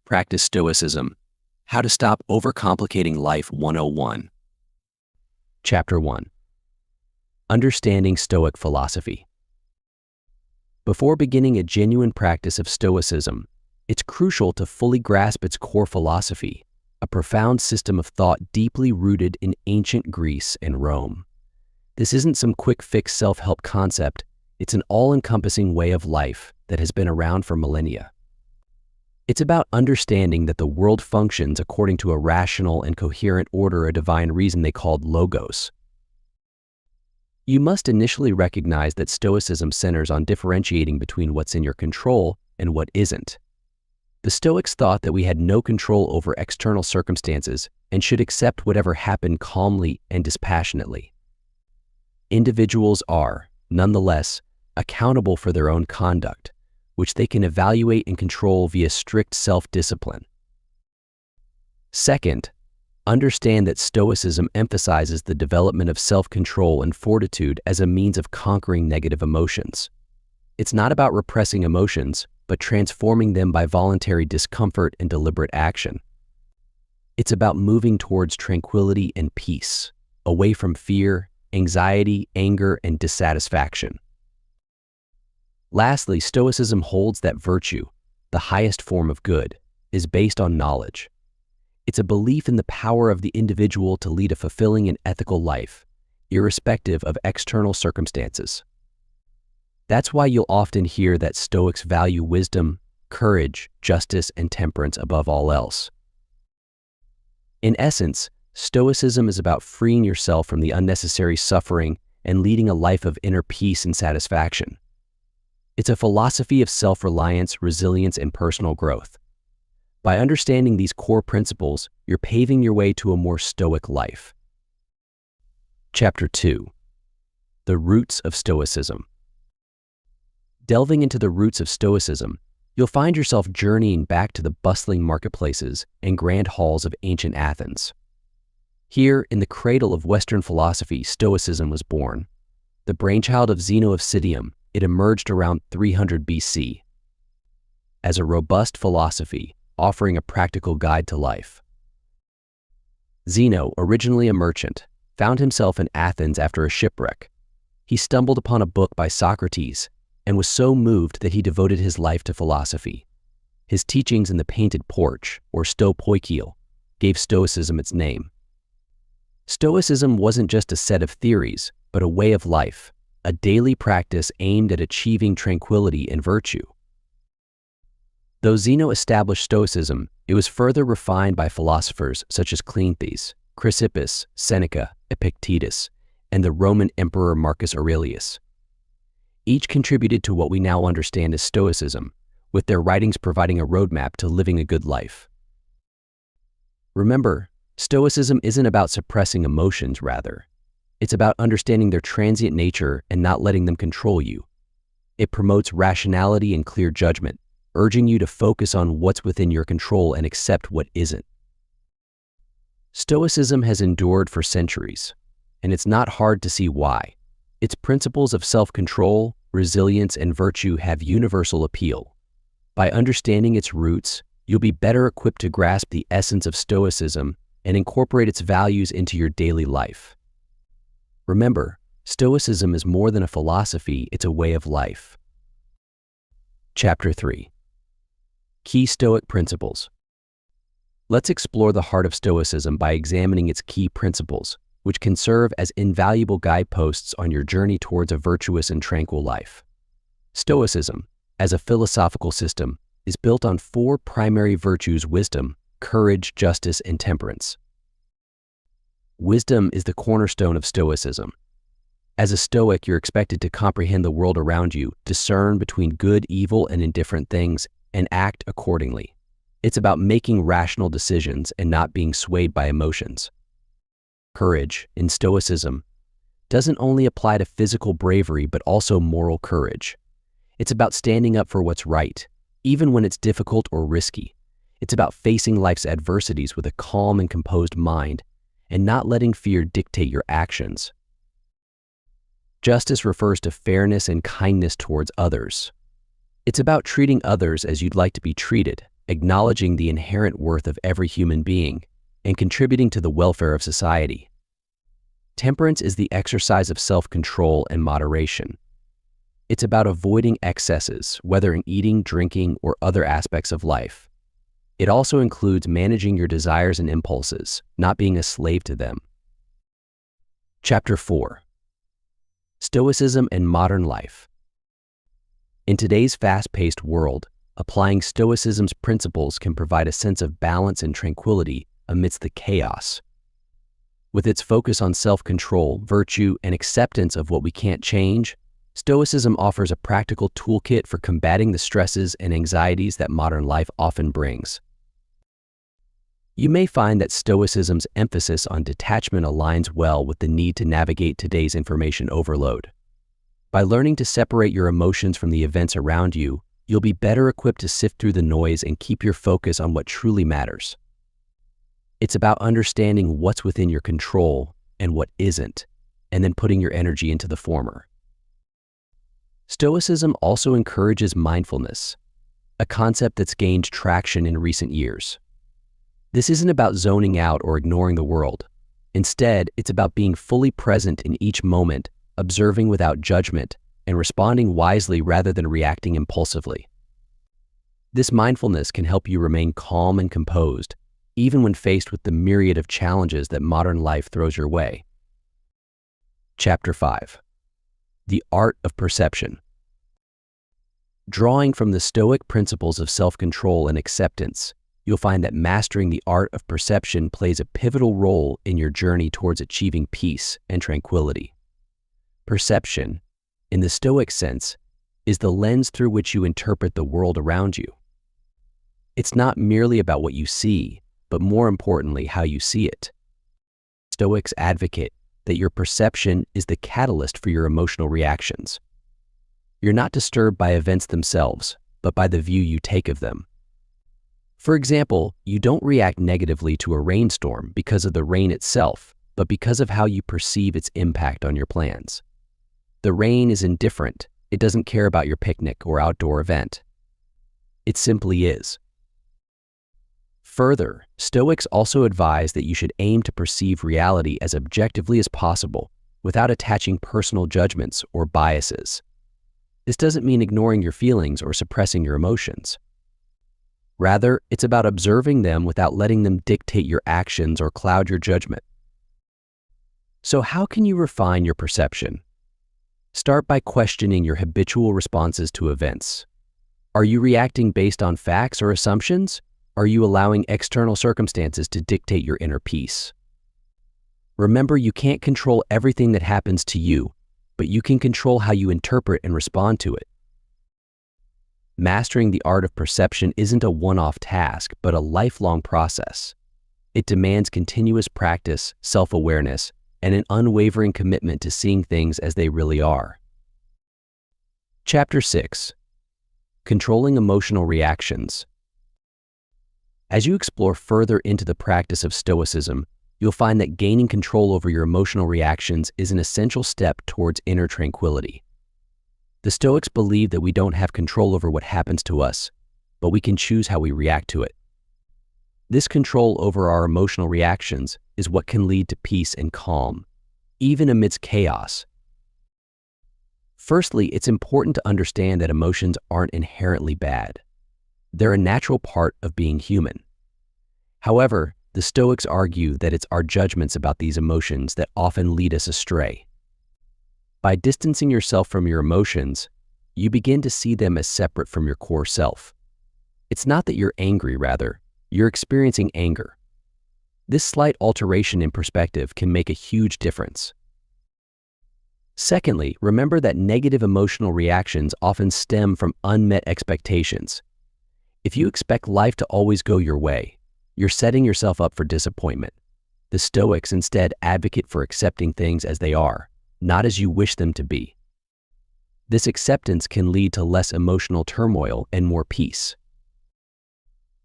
Practice Stoicism. How to Stop Overcomplicating Life 101. Chapter 1. Understanding Stoic Philosophy. Before beginning a genuine practice of Stoicism, it's crucial to fully grasp its core philosophy, a profound system of thought deeply rooted in ancient Greece and Rome. This isn't some quick-fix self-help concept, it's an all-encompassing way of life that has been around for millennia. It's about understanding that the world functions according to a rational and coherent order, a divine reason they called logos. You must initially recognize that Stoicism centers on differentiating between what's in your control and what isn't. The Stoics thought that we had no control over external circumstances and should accept whatever happened calmly and dispassionately. Individuals are, nonetheless, accountable for their own conduct, which they can evaluate and control via strict self-discipline. Second, understand that Stoicism emphasizes the development of self-control and fortitude as a means of conquering negative emotions. It's not about repressing emotions, but transforming them by voluntary discomfort and deliberate action. It's about moving towards tranquility and peace, away from fear, anxiety, anger, and dissatisfaction. Lastly, Stoicism holds that virtue, the highest form of good, is based on knowledge. It's a belief in the power of the individual to lead a fulfilling and ethical life, irrespective of external circumstances. That's why you'll often hear that Stoics value wisdom, courage, justice, and temperance above all else. In essence, Stoicism is about freeing yourself from the unnecessary suffering and leading a life of inner peace and satisfaction. It's a philosophy of self-reliance, resilience, and personal growth. By understanding these core principles, you're paving your way to a more stoic life. Chapter 2. The Roots of Stoicism. Delving into the roots of Stoicism, you'll find yourself journeying back to the bustling marketplaces and grand halls of ancient Athens. Here, in the cradle of Western philosophy, Stoicism was born. The brainchild of Zeno of Citium, it emerged around 300 BC. As a robust philosophy, offering a practical guide to life. Zeno, originally a merchant, found himself in Athens after a shipwreck. He stumbled upon a book by Socrates and was so moved that he devoted his life to philosophy. His teachings in the painted porch, or stoicheia, gave Stoicism its name. Stoicism wasn't just a set of theories, but a way of life, a daily practice aimed at achieving tranquility and virtue. Though Zeno established Stoicism, it was further refined by philosophers such as Cleanthes, Chrysippus, Seneca, Epictetus, and the Roman Emperor Marcus Aurelius. Each contributed to what we now understand as Stoicism, with their writings providing a roadmap to living a good life. Remember, Stoicism isn't about suppressing emotions, rather. It's about understanding their transient nature and not letting them control you. It promotes rationality and clear judgment, urging you to focus on what's within your control and accept what isn't. Stoicism has endured for centuries, and it's not hard to see why. Its principles of self-control, resilience, and virtue have universal appeal. By understanding its roots, you'll be better equipped to grasp the essence of Stoicism and incorporate its values into your daily life. Remember, Stoicism is more than a philosophy, it's a way of life. Chapter 3. Key Stoic Principles. Let's explore the heart of Stoicism by examining its key principles, which can serve as invaluable guideposts on your journey towards a virtuous and tranquil life. Stoicism, as a philosophical system, is built on four primary virtues: wisdom, courage, justice, and temperance. Wisdom is the cornerstone of Stoicism. As a Stoic, you're expected to comprehend the world around you, discern between good, evil, and indifferent things, and act accordingly. It's about making rational decisions and not being swayed by emotions. Courage, in Stoicism, doesn't only apply to physical bravery but also moral courage. It's about standing up for what's right, even when it's difficult or risky. It's about facing life's adversities with a calm and composed mind and not letting fear dictate your actions. Justice refers to fairness and kindness towards others. It's about treating others as you'd like to be treated, acknowledging the inherent worth of every human being and contributing to the welfare of society. Temperance is the exercise of self-control and moderation. It's about avoiding excesses, whether in eating, drinking, or other aspects of life. It also includes managing your desires and impulses, not being a slave to them. Chapter 4. Stoicism and Modern Life. In today's fast-paced world, applying Stoicism's principles can provide a sense of balance and tranquility amidst the chaos. With its focus on self-control, virtue, and acceptance of what we can't change, Stoicism offers a practical toolkit for combating the stresses and anxieties that modern life often brings. You may find that Stoicism's emphasis on detachment aligns well with the need to navigate today's information overload. By learning to separate your emotions from the events around you, you'll be better equipped to sift through the noise and keep your focus on what truly matters. It's about understanding what's within your control and what isn't, and then putting your energy into the former. Stoicism also encourages mindfulness, a concept that's gained traction in recent years. This isn't about zoning out or ignoring the world. Instead, it's about being fully present in each moment, observing without judgment, and responding wisely rather than reacting impulsively. This mindfulness can help you remain calm and composed, even when faced with the myriad of challenges that modern life throws your way. Chapter 5. The Art of Perception. Drawing from the Stoic principles of self-control and acceptance, you'll find that mastering the art of perception plays a pivotal role in your journey towards achieving peace and tranquility. Perception, in the Stoic sense, is the lens through which you interpret the world around you. It's not merely about what you see, but more importantly, how you see it. Stoics advocate that your perception is the catalyst for your emotional reactions. You're not disturbed by events themselves, but by the view you take of them. For example, you don't react negatively to a rainstorm because of the rain itself, but because of how you perceive its impact on your plans. The rain is indifferent. It doesn't care about your picnic or outdoor event. It simply is. Further, Stoics also advise that you should aim to perceive reality as objectively as possible without attaching personal judgments or biases. This doesn't mean ignoring your feelings or suppressing your emotions. Rather, it's about observing them without letting them dictate your actions or cloud your judgment. So how can you refine your perception? Start by questioning your habitual responses to events. Are you reacting based on facts or assumptions? Are you allowing external circumstances to dictate your inner peace? Remember, you can't control everything that happens to you, but you can control how you interpret and respond to it. Mastering the art of perception isn't a one-off task, but a lifelong process. It demands continuous practice, self-awareness, and an unwavering commitment to seeing things as they really are. Chapter 6. Controlling Emotional Reactions. As you explore further into the practice of Stoicism, you'll find that gaining control over your emotional reactions is an essential step towards inner tranquility. The Stoics believe that we don't have control over what happens to us, but we can choose how we react to it. This control over our emotional reactions is what can lead to peace and calm, even amidst chaos. Firstly, it's important to understand that emotions aren't inherently bad. They're a natural part of being human. However, the Stoics argue that it's our judgments about these emotions that often lead us astray. By distancing yourself from your emotions, you begin to see them as separate from your core self. It's not that you're angry, rather, you're experiencing anger. This slight alteration in perspective can make a huge difference. Secondly, remember that negative emotional reactions often stem from unmet expectations. If you expect life to always go your way, you're setting yourself up for disappointment. The Stoics instead advocate for accepting things as they are, not as you wish them to be. This acceptance can lead to less emotional turmoil and more peace.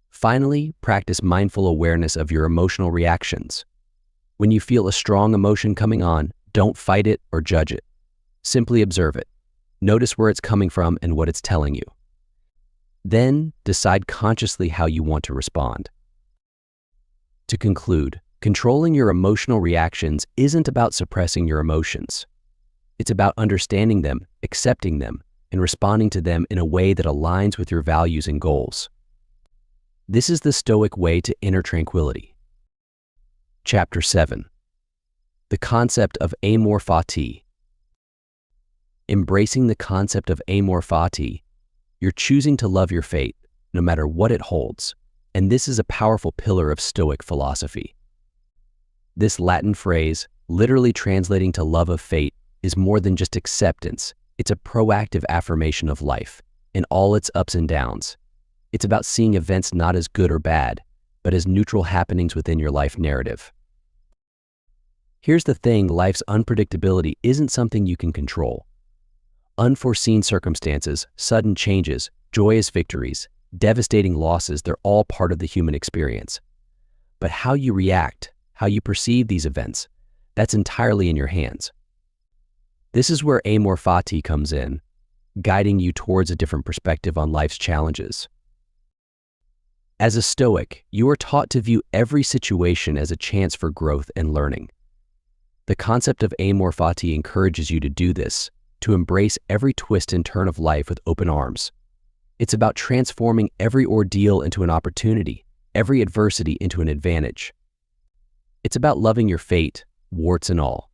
Finally, practice mindful awareness of your emotional reactions. When you feel a strong emotion coming on, don't fight it or judge it. Simply observe it. Notice where it's coming from and what it's telling you. Then, decide consciously how you want to respond. To conclude, controlling your emotional reactions isn't about suppressing your emotions. It's about understanding them, accepting them, and responding to them in a way that aligns with your values and goals. This is the Stoic way to inner tranquility. Chapter 7. The concept of amor fati. Embracing the concept of amor fati, you're choosing to love your fate, no matter what it holds, and this is a powerful pillar of Stoic philosophy. This Latin phrase, literally translating to love of fate, is more than just acceptance. It's a proactive affirmation of life, in all its ups and downs. It's about seeing events not as good or bad, but as neutral happenings within your life narrative. Here's the thing, life's unpredictability isn't something you can control. Unforeseen circumstances, sudden changes, joyous victories, devastating losses, they're all part of the human experience. But how you react, how you perceive these events, that's entirely in your hands. This is where amor fati comes in, guiding you towards a different perspective on life's challenges. As a Stoic, you are taught to view every situation as a chance for growth and learning. The concept of amor fati encourages you to do this, to embrace every twist and turn of life with open arms. It's about transforming every ordeal into an opportunity, every adversity into an advantage. It's about loving your fate, warts and all.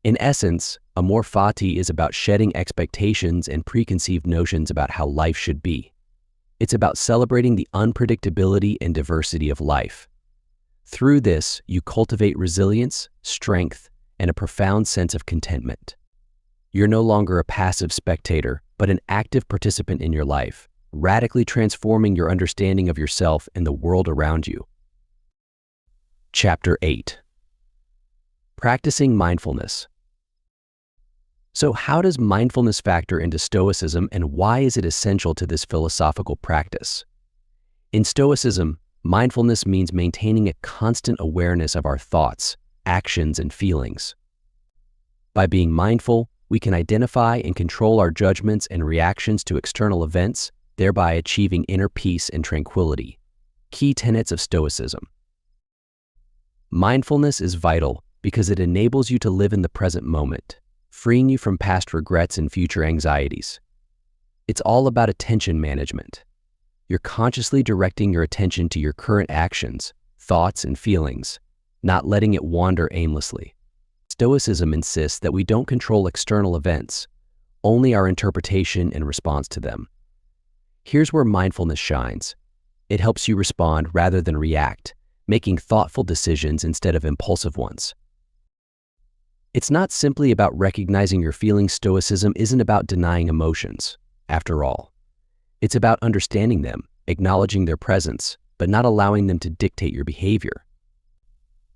In essence, amor fati is about shedding expectations and preconceived notions about how life should be. It's about celebrating the unpredictability and diversity of life. Through this, you cultivate resilience, strength, and a profound sense of contentment. You're no longer a passive spectator, but an active participant in your life, radically transforming your understanding of yourself and the world around you. Chapter 8. Practicing mindfulness. So how does mindfulness factor into Stoicism, and why is it essential to this philosophical practice? In Stoicism, mindfulness means maintaining a constant awareness of our thoughts, actions, and feelings. By being mindful, we can identify and control our judgments and reactions to external events, thereby achieving inner peace and tranquility. Key tenets of Stoicism. Mindfulness is vital because it enables you to live in the present moment, freeing you from past regrets and future anxieties. It's all about attention management. You're consciously directing your attention to your current actions, thoughts, and feelings, not letting it wander aimlessly. Stoicism insists that we don't control external events, only our interpretation and response to them. Here's where mindfulness shines. It helps you respond rather than react, making thoughtful decisions instead of impulsive ones. It's not simply about recognizing your feelings. Stoicism isn't about denying emotions, after all. It's about understanding them, acknowledging their presence, but not allowing them to dictate your behavior.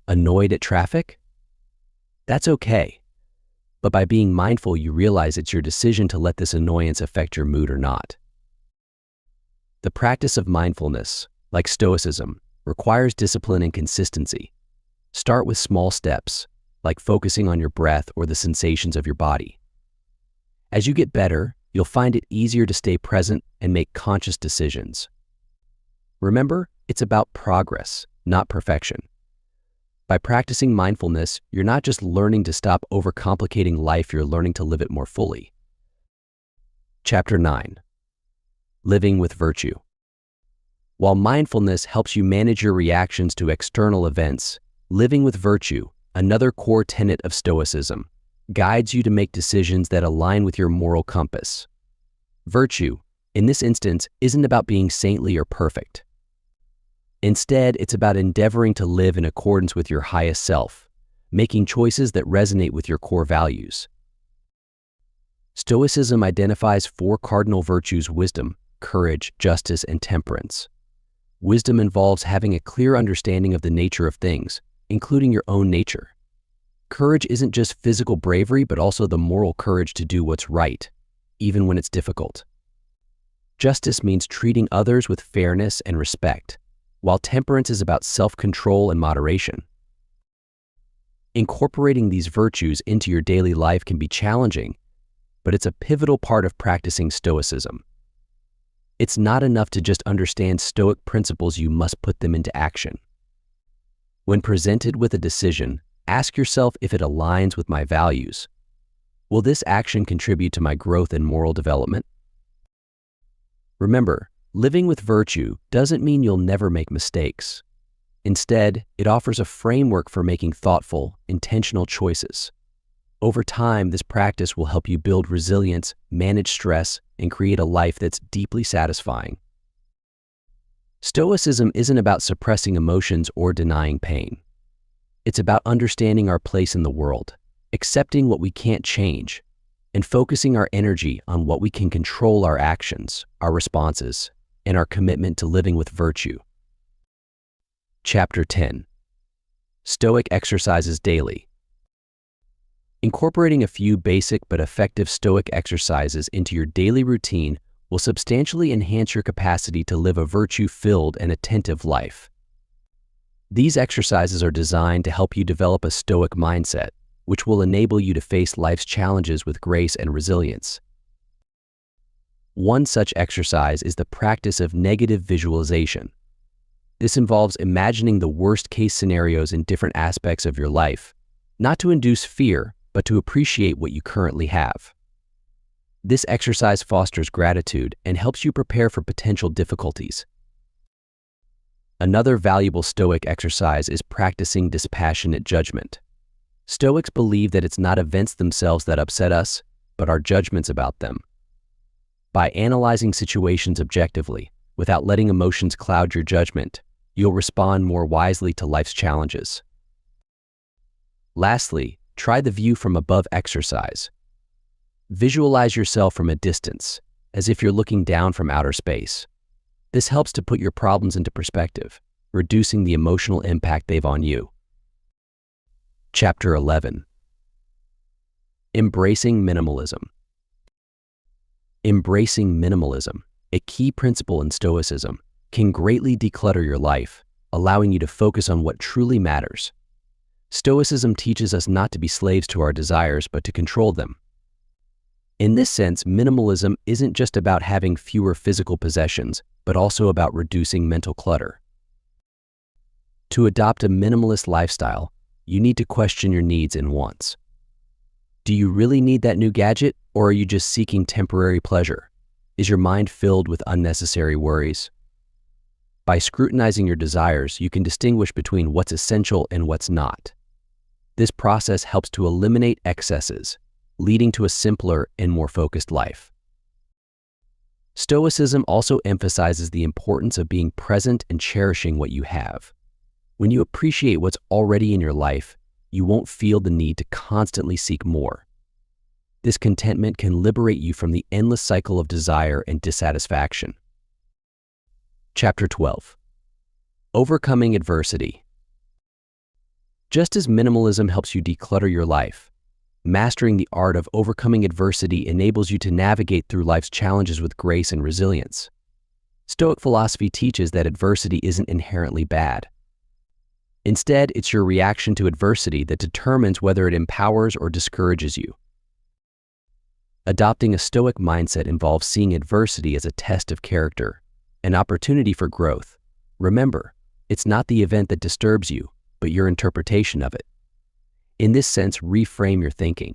Annoyed at traffic? That's okay. But by being mindful, you realize it's your decision to let this annoyance affect your mood or not. The practice of mindfulness, like Stoicism, requires discipline and consistency. Start with small steps, like focusing on your breath or the sensations of your body. As you get better, you'll find it easier to stay present and make conscious decisions. Remember, it's about progress, not perfection. By practicing mindfulness, you're not just learning to stop overcomplicating life, you're learning to live it more fully. Chapter 9. Living with virtue. While mindfulness helps you manage your reactions to external events, living with virtue, another core tenet of Stoicism, guides you to make decisions that align with your moral compass. Virtue, in this instance, isn't about being saintly or perfect. Instead, it's about endeavoring to live in accordance with your highest self, making choices that resonate with your core values. Stoicism identifies 4 cardinal virtues: wisdom, courage, justice, and temperance. Wisdom involves having a clear understanding of the nature of things, including your own nature. Courage isn't just physical bravery, but also the moral courage to do what's right, even when it's difficult. Justice means treating others with fairness and respect, while temperance is about self-control and moderation. Incorporating these virtues into your daily life can be challenging, but it's a pivotal part of practicing Stoicism. It's not enough to just understand Stoic principles, you must put them into action. When presented with a decision, ask yourself if it aligns with my values. Will this action contribute to my growth and moral development? Remember, living with virtue doesn't mean you'll never make mistakes. Instead, it offers a framework for making thoughtful, intentional choices. Over time, this practice will help you build resilience, manage stress, and create a life that's deeply satisfying. Stoicism isn't about suppressing emotions or denying pain. It's about understanding our place in the world, accepting what we can't change, and focusing our energy on what we can control: our actions, our responses, and our commitment to living with virtue. Chapter 10. Stoic Exercises Daily. Incorporating a few basic but effective Stoic exercises into your daily routine will substantially enhance your capacity to live a virtue-filled and attentive life. These exercises are designed to help you develop a Stoic mindset, which will enable you to face life's challenges with grace and resilience. One such exercise is the practice of negative visualization. This involves imagining the worst-case scenarios in different aspects of your life, not to induce fear, but to appreciate what you currently have. This exercise fosters gratitude and helps you prepare for potential difficulties. Another valuable Stoic exercise is practicing dispassionate judgment. Stoics believe that it's not events themselves that upset us, but our judgments about them. By analyzing situations objectively, without letting emotions cloud your judgment, you'll respond more wisely to life's challenges. Lastly, try the view from above exercise. Visualize yourself from a distance, as if you're looking down from outer space. This helps to put your problems into perspective, reducing the emotional impact they've on you. Chapter 11. Embracing Minimalism. Embracing minimalism, a key principle in Stoicism, can greatly declutter your life, allowing you to focus on what truly matters. Stoicism teaches us not to be slaves to our desires, but to control them. In this sense, minimalism isn't just about having fewer physical possessions, but also about reducing mental clutter. To adopt a minimalist lifestyle, you need to question your needs and wants. Do you really need that new gadget, or are you just seeking temporary pleasure? Is your mind filled with unnecessary worries? By scrutinizing your desires, you can distinguish between what's essential and what's not. This process helps to eliminate excesses, leading to a simpler and more focused life. Stoicism also emphasizes the importance of being present and cherishing what you have. When you appreciate what's already in your life, you won't feel the need to constantly seek more. This contentment can liberate you from the endless cycle of desire and dissatisfaction. Chapter 12. Overcoming Adversity. Just as minimalism helps you declutter your life, mastering the art of overcoming adversity enables you to navigate through life's challenges with grace and resilience. Stoic philosophy teaches that adversity isn't inherently bad. Instead, it's your reaction to adversity that determines whether it empowers or discourages you. Adopting a Stoic mindset involves seeing adversity as a test of character, an opportunity for growth. Remember, it's not the event that disturbs you, but your interpretation of it. In this sense, reframe your thinking.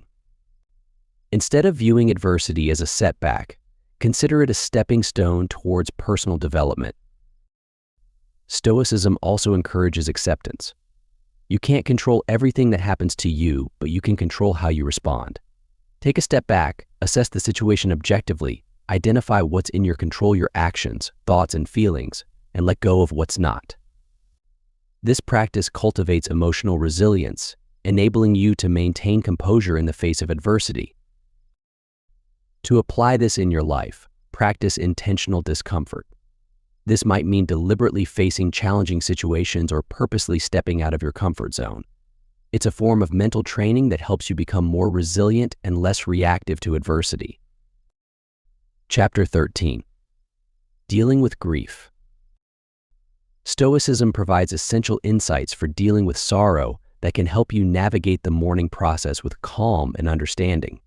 Instead of viewing adversity as a setback, consider it a stepping stone towards personal development. Stoicism also encourages acceptance. You can't control everything that happens to you, but you can control how you respond. Take a step back, assess the situation objectively, identify what's in your control, your actions, thoughts, and feelings, and let go of what's not. This practice cultivates emotional resilience, enabling you to maintain composure in the face of adversity. To apply this in your life, practice intentional discomfort. This might mean deliberately facing challenging situations or purposely stepping out of your comfort zone. It's a form of mental training that helps you become more resilient and less reactive to adversity. Chapter 13. Dealing with Grief. Stoicism provides essential insights for dealing with sorrow that can help you navigate the mourning process with calm and understanding.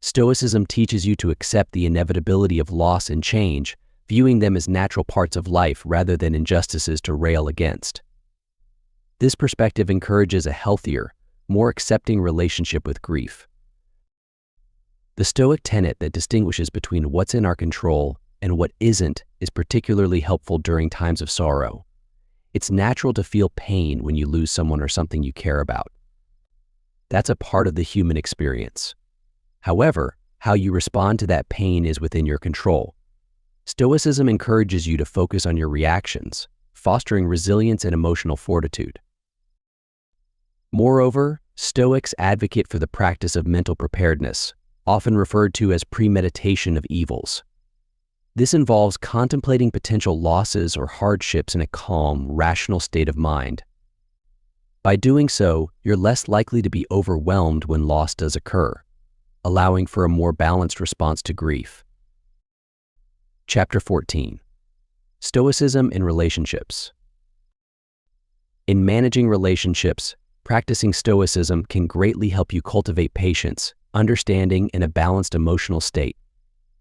Stoicism teaches you to accept the inevitability of loss and change, viewing them as natural parts of life rather than injustices to rail against. This perspective encourages a healthier, more accepting relationship with grief. The Stoic tenet that distinguishes between what's in our control and what isn't is particularly helpful during times of sorrow. It's natural to feel pain when you lose someone or something you care about. That's a part of the human experience. However, how you respond to that pain is within your control. Stoicism encourages you to focus on your reactions, fostering resilience and emotional fortitude. Moreover, Stoics advocate for the practice of mental preparedness, often referred to as premeditation of evils. This involves contemplating potential losses or hardships in a calm, rational state of mind. By doing so, you're less likely to be overwhelmed when loss does occur, allowing for a more balanced response to grief. Chapter 14. Stoicism in Relationships. In managing relationships, practicing Stoicism can greatly help you cultivate patience, understanding, and a balanced emotional state.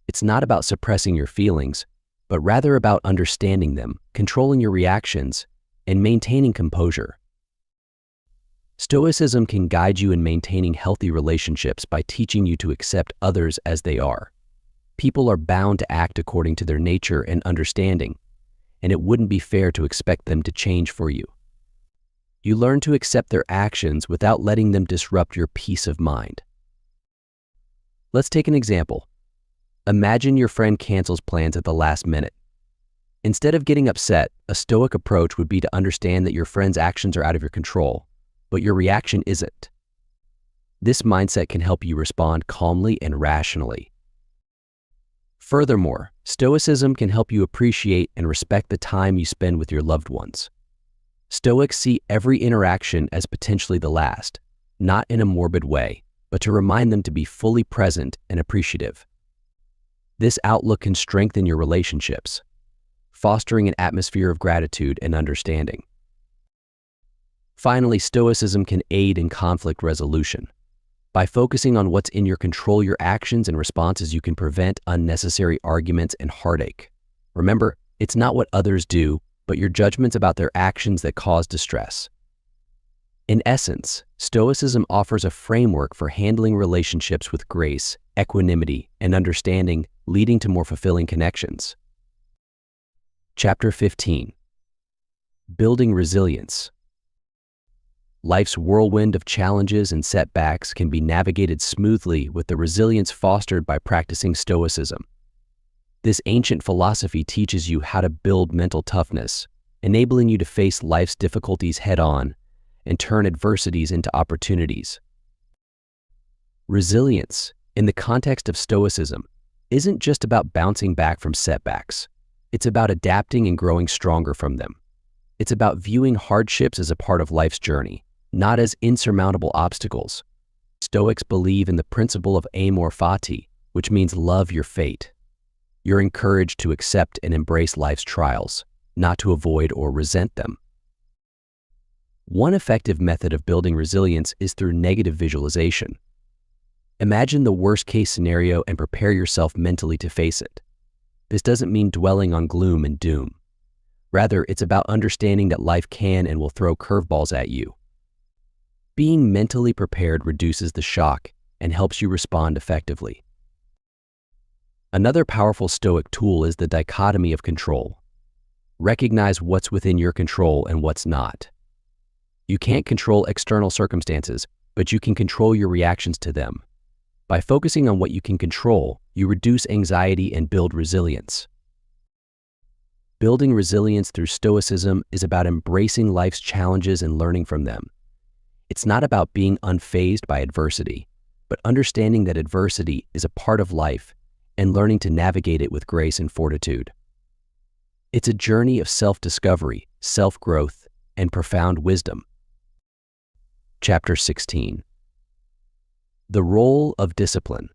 It's not about suppressing your feelings, but rather about understanding them, controlling your reactions, and maintaining composure. Stoicism can guide you in maintaining healthy relationships by teaching you to accept others as they are. People are bound to act according to their nature and understanding, and it wouldn't be fair to expect them to change for you. You learn to accept their actions without letting them disrupt your peace of mind. Let's take an example. Imagine your friend cancels plans at the last minute. Instead of getting upset, a Stoic approach would be to understand that your friend's actions are out of your control, but your reaction isn't. This mindset can help you respond calmly and rationally. Furthermore, Stoicism can help you appreciate and respect the time you spend with your loved ones. Stoics see every interaction as potentially the last, not in a morbid way, but to remind them to be fully present and appreciative. This outlook can strengthen your relationships, fostering an atmosphere of gratitude and understanding. Finally, Stoicism can aid in conflict resolution. By focusing on what's in your control, your actions and responses, you can prevent unnecessary arguments and heartache. Remember, it's not what others do, but your judgments about their actions that cause distress. In essence, Stoicism offers a framework for handling relationships with grace, equanimity, and understanding, leading to more fulfilling connections. Chapter 15. Building Resilience. Life's whirlwind of challenges and setbacks can be navigated smoothly with the resilience fostered by practicing Stoicism. This ancient philosophy teaches you how to build mental toughness, enabling you to face life's difficulties head-on and turn adversities into opportunities. Resilience, in the context of Stoicism, isn't just about bouncing back from setbacks. It's about adapting and growing stronger from them. It's about viewing hardships as a part of life's journey, not as insurmountable obstacles. Stoics believe in the principle of amor fati, which means love your fate. You're encouraged to accept and embrace life's trials, not to avoid or resent them. One effective method of building resilience is through negative visualization. Imagine the worst-case scenario and prepare yourself mentally to face it. This doesn't mean dwelling on gloom and doom. Rather, it's about understanding that life can and will throw curveballs at you. Being mentally prepared reduces the shock and helps you respond effectively. Another powerful Stoic tool is the dichotomy of control. Recognize what's within your control and what's not. You can't control external circumstances, but you can control your reactions to them. By focusing on what you can control, you reduce anxiety and build resilience. Building resilience through Stoicism is about embracing life's challenges and learning from them. It's not about being unfazed by adversity, but understanding that adversity is a part of life and learning to navigate it with grace and fortitude. It's a journey of self-discovery, self-growth, and profound wisdom. Chapter 16. The Role of Discipline.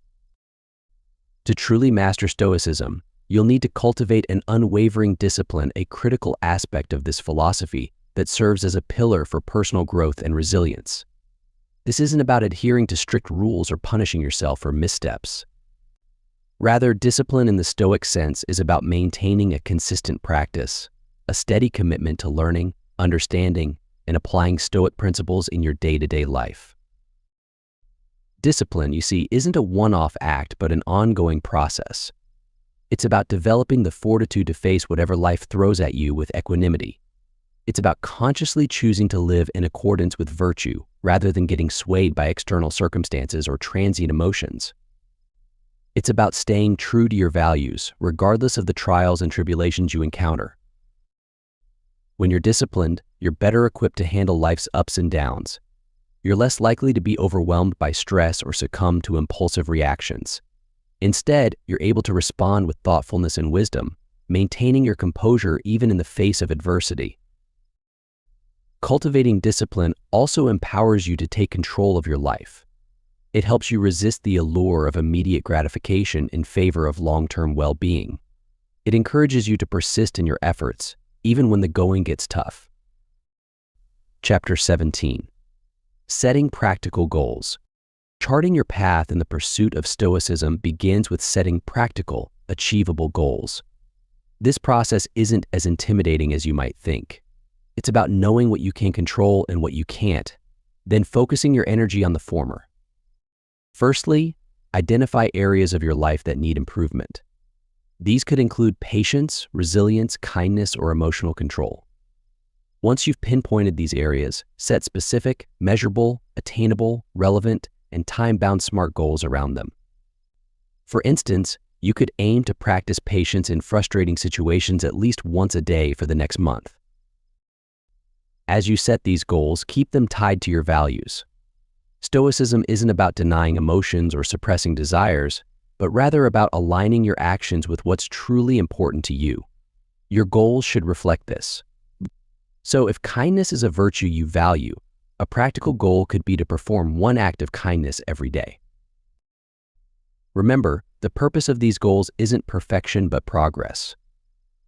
To truly master Stoicism, you'll need to cultivate an unwavering discipline, a critical aspect of this philosophy that serves as a pillar for personal growth and resilience. This isn't about adhering to strict rules or punishing yourself for missteps. Rather, discipline in the Stoic sense is about maintaining a consistent practice, a steady commitment to learning, understanding, and applying Stoic principles in your day-to-day life. Discipline, you see, isn't a one-off act, but an ongoing process. It's about developing the fortitude to face whatever life throws at you with equanimity. It's about consciously choosing to live in accordance with virtue, rather than getting swayed by external circumstances or transient emotions. It's about staying true to your values, regardless of the trials and tribulations you encounter. When you're disciplined, you're better equipped to handle life's ups and downs. You're less likely to be overwhelmed by stress or succumb to impulsive reactions. Instead, you're able to respond with thoughtfulness and wisdom, maintaining your composure even in the face of adversity. Cultivating discipline also empowers you to take control of your life. It helps you resist the allure of immediate gratification in favor of long-term well-being. It encourages you to persist in your efforts, even when the going gets tough. Chapter 17. Setting practical goals. Charting your path in the pursuit of Stoicism begins with setting practical, achievable goals. This process isn't as intimidating as you might think. It's about knowing what you can control and what you can't, then focusing your energy on the former. Firstly, identify areas of your life that need improvement. These could include patience, resilience, kindness, or emotional control. Once you've pinpointed these areas, set specific, measurable, attainable, relevant, and time-bound SMART goals around them. For instance, you could aim to practice patience in frustrating situations at least once a day for the next month. As you set these goals, keep them tied to your values. Stoicism isn't about denying emotions or suppressing desires, but rather about aligning your actions with what's truly important to you. Your goals should reflect this. So if kindness is a virtue you value, a practical goal could be to perform one act of kindness every day. Remember, the purpose of these goals isn't perfection but progress.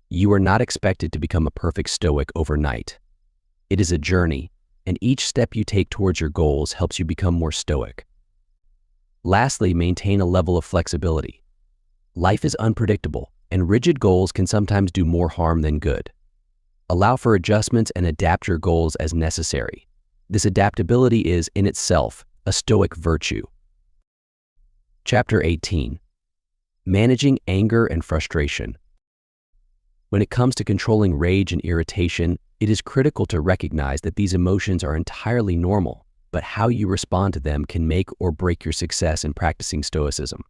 You are not expected to become a perfect Stoic overnight. It is a journey, and each step you take towards your goals helps you become more Stoic. Lastly, maintain a level of flexibility. Life is unpredictable, and rigid goals can sometimes do more harm than good. Allow for adjustments and adapt your goals as necessary. This adaptability is, in itself, a Stoic virtue. Chapter 18. Managing anger and frustration. When it comes to controlling rage and irritation, it is critical to recognize that these emotions are entirely normal, but how you respond to them can make or break your success in practicing Stoicism.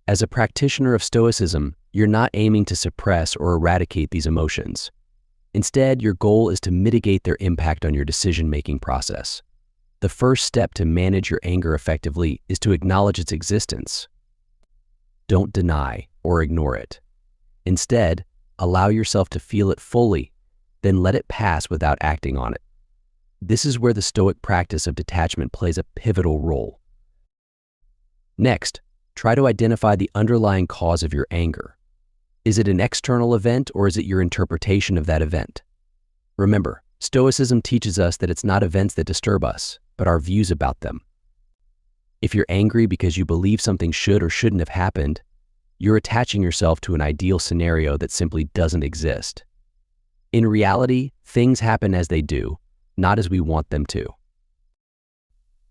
As a practitioner of Stoicism, you're not aiming to suppress or eradicate these emotions. Instead, your goal is to mitigate their impact on your decision-making process. The first step to manage your anger effectively is to acknowledge its existence. Don't deny or ignore it. Instead, allow yourself to feel it fully, then let it pass without acting on it. This is where the Stoic practice of detachment plays a pivotal role. Next, try to identify the underlying cause of your anger. Is it an external event or is it your interpretation of that event? Remember, Stoicism teaches us that it's not events that disturb us, but our views about them. If you're angry because you believe something should or shouldn't have happened, you're attaching yourself to an ideal scenario that simply doesn't exist. In reality, things happen as they do, not as we want them to.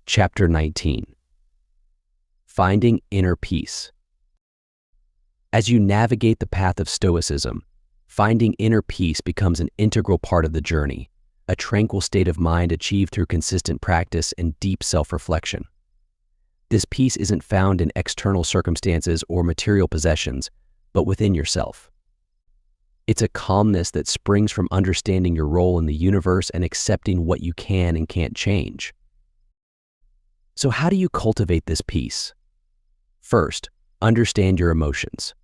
Chapter 19. Finding inner peace. As you navigate the path of Stoicism, finding inner peace becomes an integral part of the journey, a tranquil state of mind achieved through consistent practice and deep self-reflection. This peace isn't found in external circumstances or material possessions, but within yourself. It's a calmness that springs from understanding your role in the universe and accepting what you can and can't change. So how do you cultivate this peace? First, understand your emotions.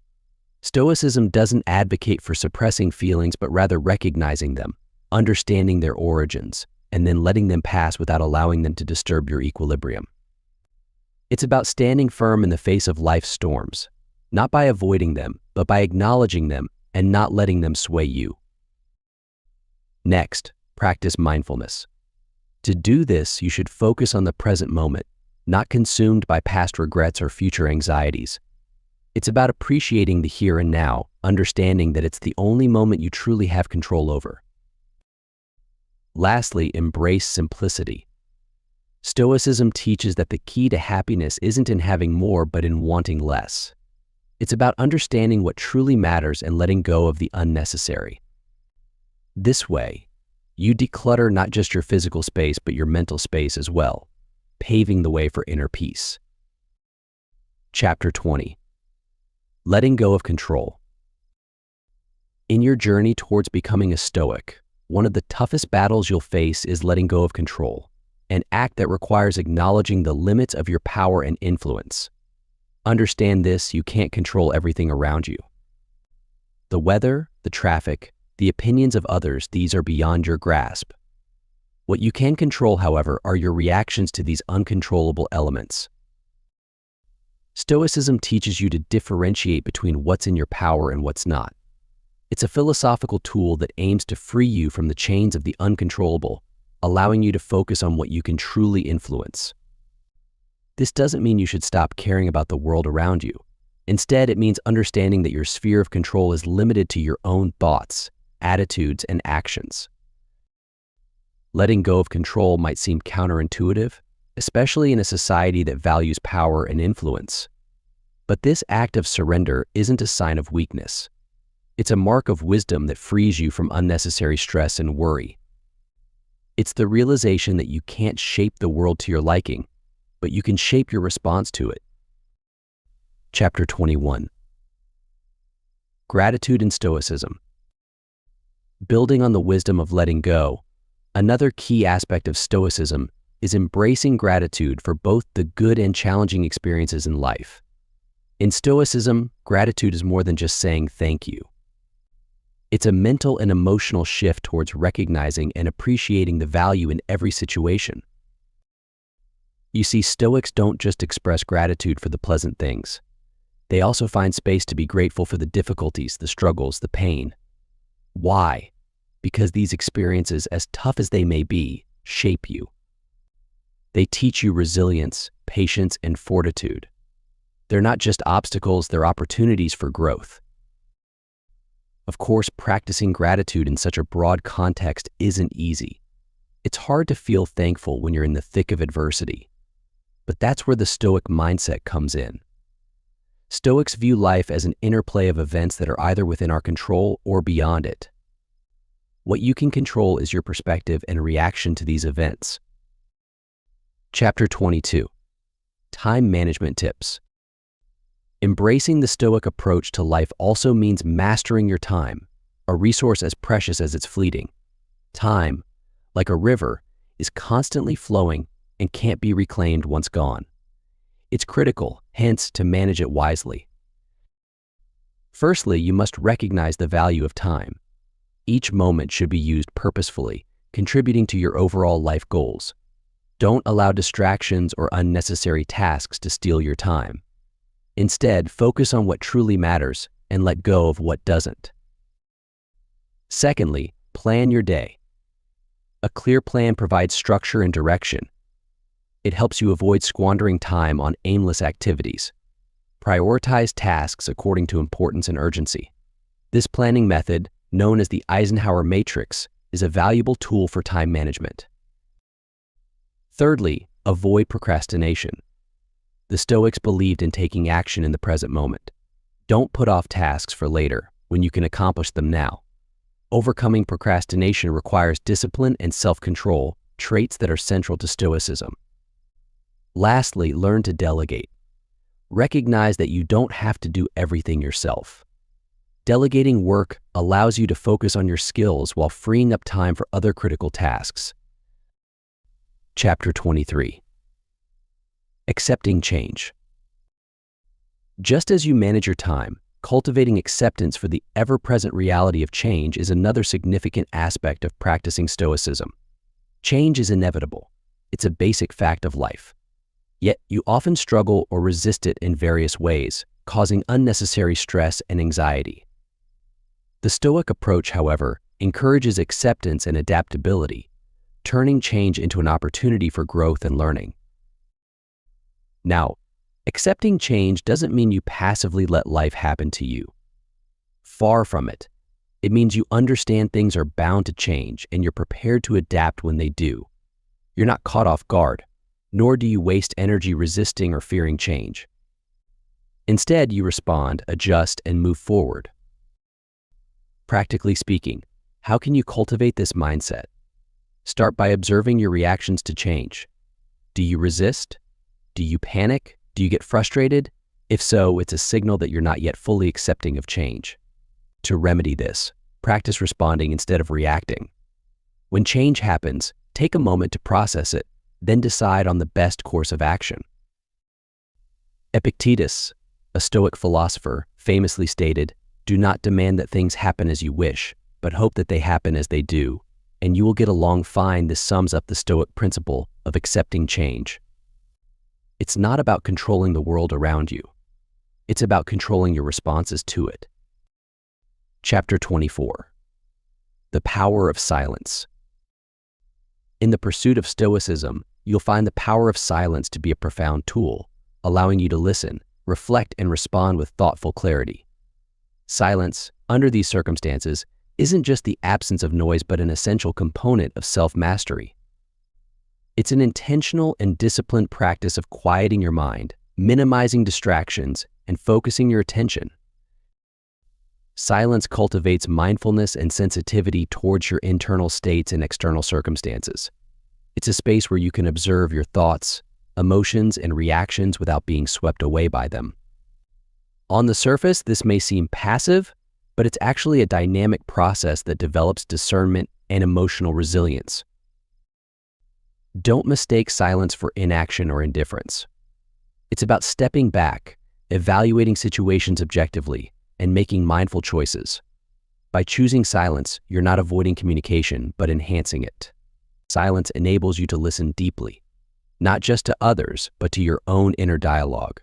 Stoicism doesn't advocate for suppressing feelings, but rather recognizing them, understanding their origins, and then letting them pass without allowing them to disturb your equilibrium. It's about standing firm in the face of life's storms, not by avoiding them, but by acknowledging them and not letting them sway you. Next, practice mindfulness. To do this, you should focus on the present moment, not consumed by past regrets or future anxieties. It's about appreciating the here and now, understanding that it's the only moment you truly have control over. Lastly, embrace simplicity. Stoicism teaches that the key to happiness isn't in having more but in wanting less. It's about understanding what truly matters and letting go of the unnecessary. This way, you declutter not just your physical space but your mental space as well, paving the way for inner peace. Chapter 20. Letting go of control. In your journey towards becoming a Stoic, one of the toughest battles you'll face is letting go of control, an act that requires acknowledging the limits of your power and influence. Understand this: you can't control everything around you. The weather, the traffic, the opinions of others, these are beyond your grasp. What you can control, however, are your reactions to these uncontrollable elements. Stoicism teaches you to differentiate between what's in your power and what's not. It's a philosophical tool that aims to free you from the chains of the uncontrollable, allowing you to focus on what you can truly influence. This doesn't mean you should stop caring about the world around you. Instead, it means understanding that your sphere of control is limited to your own thoughts, attitudes, and actions. Letting go of control might seem counterintuitive, especially in a society that values power and influence. But this act of surrender isn't a sign of weakness. It's a mark of wisdom that frees you from unnecessary stress and worry. It's the realization that you can't shape the world to your liking, but you can shape your response to it. Chapter 21. Gratitude and Stoicism. Building on the wisdom of letting go, another key aspect of Stoicism is embracing gratitude for both the good and challenging experiences in life. In Stoicism, gratitude is more than just saying thank you. It's a mental and emotional shift towards recognizing and appreciating the value in every situation. You see, Stoics don't just express gratitude for the pleasant things. They also find space to be grateful for the difficulties, the struggles, the pain. Why? Because these experiences, as tough as they may be, shape you. They teach you resilience, patience, and fortitude. They're not just obstacles, they're opportunities for growth. Of course, practicing gratitude in such a broad context isn't easy. It's hard to feel thankful when you're in the thick of adversity. But that's where the Stoic mindset comes in. Stoics view life as an interplay of events that are either within our control or beyond it. What you can control is your perspective and reaction to these events. Chapter 22. Time Management Tips. Embracing the Stoic approach to life also means mastering your time, a resource as precious as it's fleeting. Time, like a river, is constantly flowing and can't be reclaimed once gone. It's critical, hence, to manage it wisely. Firstly, you must recognize the value of time. Each moment should be used purposefully, contributing to your overall life goals. Don't allow distractions or unnecessary tasks to steal your time. Instead, focus on what truly matters and let go of what doesn't. Secondly, plan your day. A clear plan provides structure and direction. It helps you avoid squandering time on aimless activities. Prioritize tasks according to importance and urgency. This planning method, known as the Eisenhower Matrix, is a valuable tool for time management. Thirdly, avoid procrastination. The Stoics believed in taking action in the present moment. Don't put off tasks for later when you can accomplish them now. Overcoming procrastination requires discipline and self-control, traits that are central to Stoicism. Lastly, learn to delegate. Recognize that you don't have to do everything yourself. Delegating work allows you to focus on your skills while freeing up time for other critical tasks. Chapter 23. Accepting change. Just as you manage your time, cultivating acceptance for the ever-present reality of change is another significant aspect of practicing Stoicism. Change is inevitable. It's a basic fact of life. Yet you often struggle or resist it in various ways, causing unnecessary stress and anxiety. The Stoic approach, however, encourages acceptance and adaptability, turning change into an opportunity for growth and learning. Now, Accepting change doesn't mean you passively let life happen to you. Far from it. It means you understand things are bound to change and you're prepared to adapt when they do. You're not caught off guard, nor do you waste energy resisting or fearing change. Instead, you respond, adjust, and move forward. Practically speaking, how can you cultivate this mindset? Start by observing your reactions to change. Do you resist? Do you panic? Do you get frustrated? If so, it's a signal that you're not yet fully accepting of change. To remedy this, practice responding instead of reacting. When change happens, take a moment to process it, then decide on the best course of action. Epictetus, a Stoic philosopher, famously stated, "Do not demand that things happen as you wish, but hope that they happen as they do, and you will get along fine." This sums up the Stoic principle of accepting change. It's not about controlling the world around you. It's about controlling your responses to it. Chapter 24. The Power of Silence. In the pursuit of Stoicism, you'll find the power of silence to be a profound tool, allowing you to listen, reflect, and respond with thoughtful clarity. Silence, under these circumstances, isn't just the absence of noise but an essential component of self-mastery. It's an intentional and disciplined practice of quieting your mind, minimizing distractions, and focusing your attention. Silence cultivates mindfulness and sensitivity towards your internal states and external circumstances. It's a space where you can observe your thoughts, emotions, and reactions without being swept away by them. On the surface, this may seem passive, but it's actually a dynamic process that develops discernment and emotional resilience. Don't mistake silence for inaction or indifference. It's about stepping back, evaluating situations objectively, and making mindful choices. By choosing silence, you're not avoiding communication, but enhancing it. Silence enables you to listen deeply, not just to others, but to your own inner dialogue.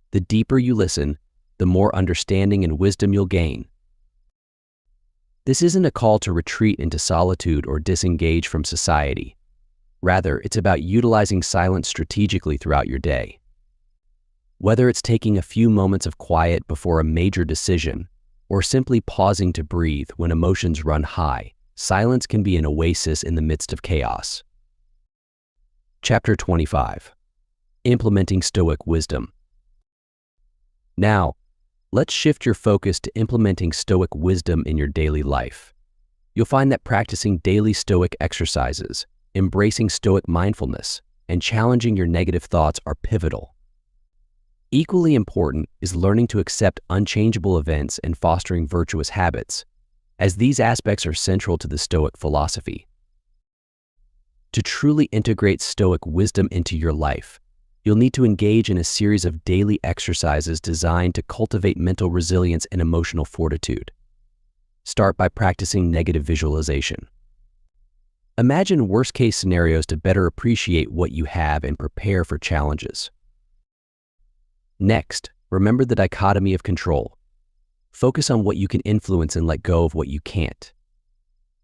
The deeper you listen, the more understanding and wisdom you'll gain. This isn't a call to retreat into solitude or disengage from society. Rather, it's about utilizing silence strategically throughout your day. Whether it's taking a few moments of quiet before a major decision, or simply pausing to breathe when emotions run high, silence can be an oasis in the midst of chaos. Chapter 25. Implementing Stoic Wisdom. Now, let's shift your focus to implementing Stoic wisdom in your daily life. You'll find that practicing daily Stoic exercises, embracing Stoic mindfulness, and challenging your negative thoughts are pivotal. Equally important is learning to accept unchangeable events and fostering virtuous habits, as these aspects are central to the Stoic philosophy. To truly integrate Stoic wisdom into your life, you'll need to engage in a series of daily exercises designed to cultivate mental resilience and emotional fortitude. Start by practicing negative visualization. Imagine worst-case scenarios to better appreciate what you have and prepare for challenges. Next, remember the dichotomy of control. Focus on what you can influence and let go of what you can't.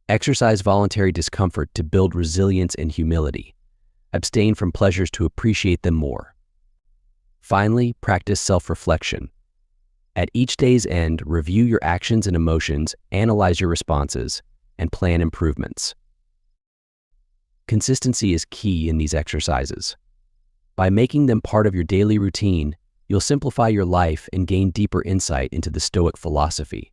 Exercise voluntary discomfort to build resilience and humility. Abstain from pleasures to appreciate them more. Finally, practice self-reflection. At each day's end, review your actions and emotions, analyze your responses, and plan improvements. Consistency is key in these exercises. By making them part of your daily routine, you'll simplify your life and gain deeper insight into the Stoic philosophy.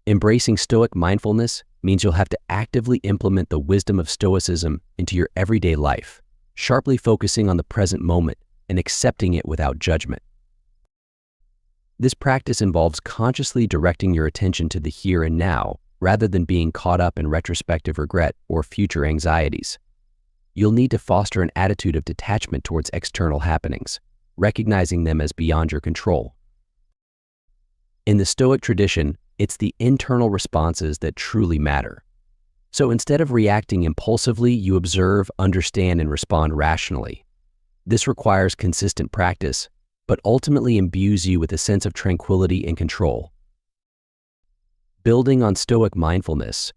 Embracing Stoic mindfulness means you'll have to actively implement the wisdom of Stoicism into your everyday life, sharply focusing on the present moment and accepting it without judgment. This practice involves consciously directing your attention to the here and now, rather than being caught up in retrospective regret or future anxieties. You'll need to foster an attitude of detachment towards external happenings, recognizing them as beyond your control. In the Stoic tradition, it's the internal responses that truly matter. So instead of reacting impulsively, you observe, understand, and respond rationally. This requires consistent practice, but ultimately imbues you with a sense of tranquility and control. Building on Stoic mindfulness,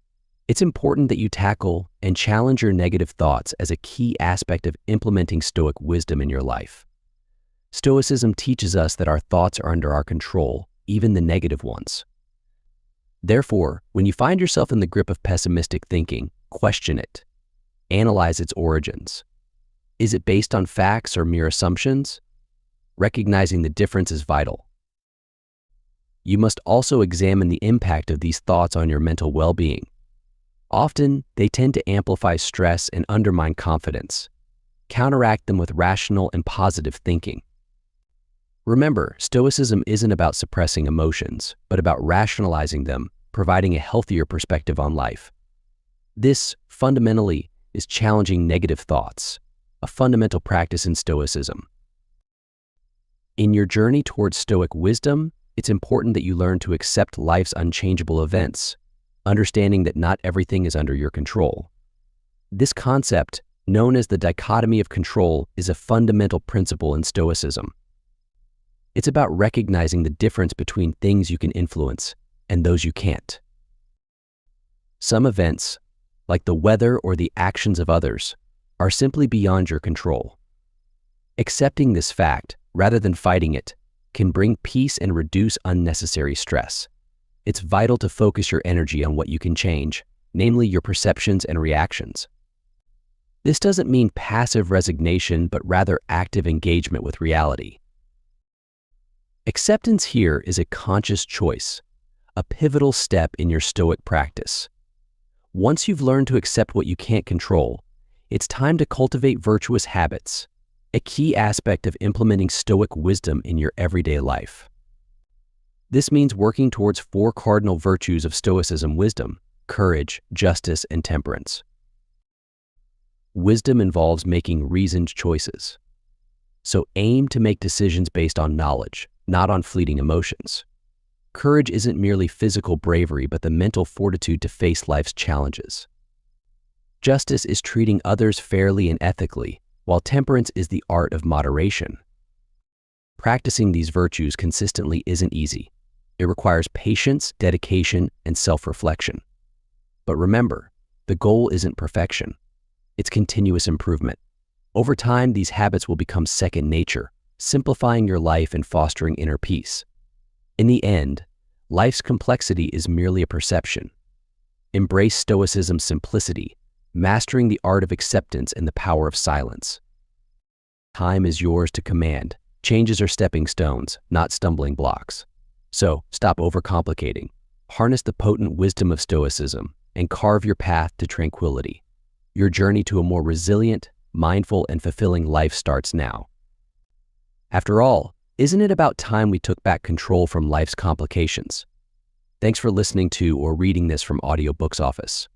it's important that you tackle and challenge your negative thoughts as a key aspect of implementing Stoic wisdom in your life. Stoicism teaches us that our thoughts are under our control, even the negative ones. Therefore, when you find yourself in the grip of pessimistic thinking, question it. Analyze its origins. Is it based on facts or mere assumptions? Recognizing the difference is vital. You must also examine the impact of these thoughts on your mental well-being. Often, they tend to amplify stress and undermine confidence. Counteract them with rational and positive thinking. Remember, Stoicism isn't about suppressing emotions, but about rationalizing them, providing a healthier perspective on life. This, fundamentally, is challenging negative thoughts, a fundamental practice in Stoicism. In your journey towards Stoic wisdom, it's important that you learn to accept life's unchangeable events, understanding that not everything is under your control. This concept, known as the dichotomy of control, is a fundamental principle in Stoicism. It's about recognizing the difference between things you can influence and those you can't. Some events, like the weather or the actions of others, are simply beyond your control. Accepting this fact, rather than fighting it, can bring peace and reduce unnecessary stress. It's vital to focus your energy on what you can change, namely your perceptions and reactions. This doesn't mean passive resignation, but rather active engagement with reality. Acceptance here is a conscious choice, a pivotal step in your Stoic practice. Once you've learned to accept what you can't control, it's time to cultivate virtuous habits, a key aspect of implementing Stoic wisdom in your everyday life. This means working towards 4 cardinal virtues of Stoicism: wisdom, courage, justice, and temperance. Wisdom involves making reasoned choices. So aim to make decisions based on knowledge, not on fleeting emotions. Courage isn't merely physical bravery, but the mental fortitude to face life's challenges. Justice is treating others fairly and ethically, while temperance is the art of moderation. Practicing these virtues consistently isn't easy. It requires patience, dedication, and self-reflection. But remember, the goal isn't perfection. It's continuous improvement. Over time, these habits will become second nature, simplifying your life and fostering inner peace. In the end, life's complexity is merely a perception. Embrace Stoicism's simplicity, mastering the art of acceptance and the power of silence. Time is yours to command. Changes are stepping stones, not stumbling blocks. So, stop overcomplicating. Harness the potent wisdom of Stoicism and carve your path to tranquility. Your journey to a more resilient, mindful, and fulfilling life starts now. After all, isn't it about time we took back control from life's complications? Thanks for listening to or reading this from Audiobooks Office.